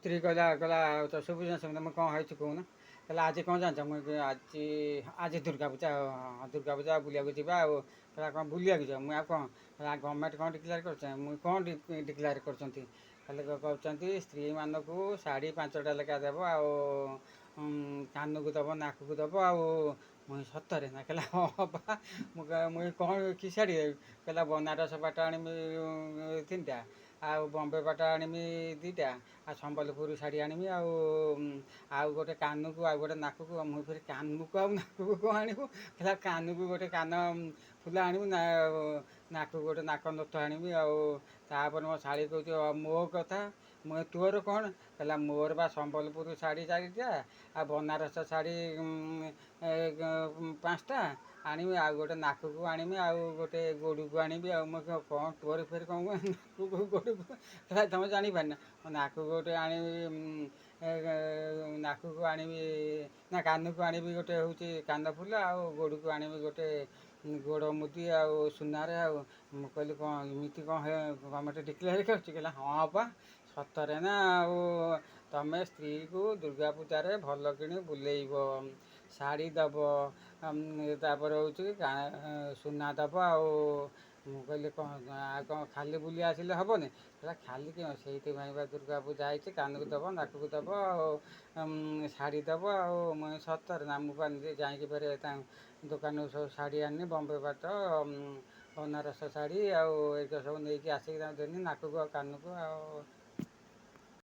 ସ୍ତ୍ରୀ କହିଲା କହିଲା ତ ସବୁ ଜିନିଷ ମୁଁ କ'ଣ ହେଇଛି କହୁନ। କହିଲା ଆଜି କ'ଣ ଜାଣିଛ ମୁଁ ଆଜି ଆଜି ଦୁର୍ଗା ପୂଜା ଦୁର୍ଗା ପୂଜା ବୁଲିବାକୁ ଯିବା ଆଉ। କହିଲା କ'ଣ ବୁଲିବାକୁ ଯିବା ମୁଁ ଆଉ କ'ଣ କହିଲା ଗଭର୍ଣ୍ଣମେଣ୍ଟ କ'ଣ ଡିକ୍ଲେୟାର କରୁଛନ୍ତି ମୁଁ କ'ଣ ଡିକ୍ଲେୟାର କରୁଛନ୍ତି। ଖାଲି କହୁଛନ୍ତି ସ୍ତ୍ରୀମାନଙ୍କୁ ଶାଢ଼ୀ 5ଟା ଲେଖା ଦେବ ଆଉ କାନକୁ ଦେବ ନାକକୁ ଦେବ ଆଉ। ମୁଇଁ ସତରେ ନା କହିଲା ହଁ ବା ମୁଇଁ କ'ଣ କି ଶାଢ଼ୀ ଦେବି। କହିଲା ବନାରସ ପାଟ ଆଣିବି 3ଟା ଆଉ ବମ୍ବେ ପାଟ ଆଣିବି 2ଟା ଆଉ ସମ୍ବଲପୁର ଶାଢ଼ୀ ଆଣିବି ଆଉ ଗୋଟେ କାନକୁ ଆଉ ଗୋଟେ ନାକକୁ। ମୁଁ ଫେରେ କାନକୁ ଆଉ ନାକକୁ କ'ଣ ଆଣିବୁ। କହିଲା କାନକୁ ଗୋଟେ କାନ ଫୁଲ ଆଣିବୁ ନା ନାକକୁ ଗୋଟେ ନାକ ନଥ ଆଣିବି ଆଉ। ତାପରେ ମୋ ଶାଢ଼ୀ କହୁଛି ମୋ କଥା ମୁଁ ତୋର କ'ଣ। କହିଲା ମୋର ବା ସମ୍ବଲପୁର ଶାଢ଼ୀ 4ଟା ଆଉ ବନାରସ ଶାଢ଼ୀ 5ଟା ଆଣିବି ଆଉ ଗୋଟେ ନାକକୁ ଆଣିବି ଆଉ ଗୋଟେ ଗୋଡ଼କୁ ଆଣିବି ଆଉ। ମୁଁ କ'ଣ ତୋର ଫେରେ କ'ଣ ନାକକୁ ଗୋଡ଼କୁ କହିଲା ତୁମେ ଜାଣିପାରିନା ନାକକୁ ଗୋଟେ ଆଣିବି ନାକକୁ ଆଣିବି ନା କାନକୁ ଆଣିବି ଗୋଟେ ହେଉଛି କାନଫୁଲ ଆଉ ଗୋଡ଼କୁ ଆଣିବି ଗୋଟେ ଗୋଡ଼ ମୁଦି ଆଉ ସୁନାରେ ଆଉ। ମୁଁ କହିଲି କ'ଣ ଏମିତି କ'ଣ ଗଭର୍ଣ୍ଣମେଣ୍ଟ ଡିକ୍ଲେୟାର କରୁଛି। କହିଲା ହଁ ବା ସତରେ ନା ଆଉ। ତମେ ସ୍ତ୍ରୀକୁ ଦୁର୍ଗା ପୂଜାରେ ଭଲ କିଣି ବୁଲେଇବ ଶାଢ଼ୀ ଦେବ ତାପରେ ହେଉଛି ସୁନା ଦେବ ଆଉ। ମୁଁ କହିଲି କ'ଣ ଆଉ କ'ଣ ଖାଲି ବୁଲି ଆସିଲେ ହେବନି। କହିଲା ଖାଲି କ'ଣ ସେଇଥିପାଇଁ ବା ଦୁର୍ଗା ପୂଜା ହେଇଛି କାନକୁ ଦେବ ନାକକୁ ଦେବ ଆଉ ଶାଢ଼ୀ ଦେବ ଆଉ। ମୁଁ ସତରେ ନା ମୁଁ ବା ନିଜେ ଯାଇକି ଫେରେ ଦୋକାନରୁ ସବୁ ଶାଢ଼ୀ ଆଣିନି ବମ୍ବେ ପାଟ ବନାରସ ଶାଢ଼ୀ ଆଉ ଏଇଟା ସବୁ ନେଇକି ଆସିକି ତାଙ୍କୁ ଦେନି ନାକକୁ ଆଉ କାନକୁ ଆଉ।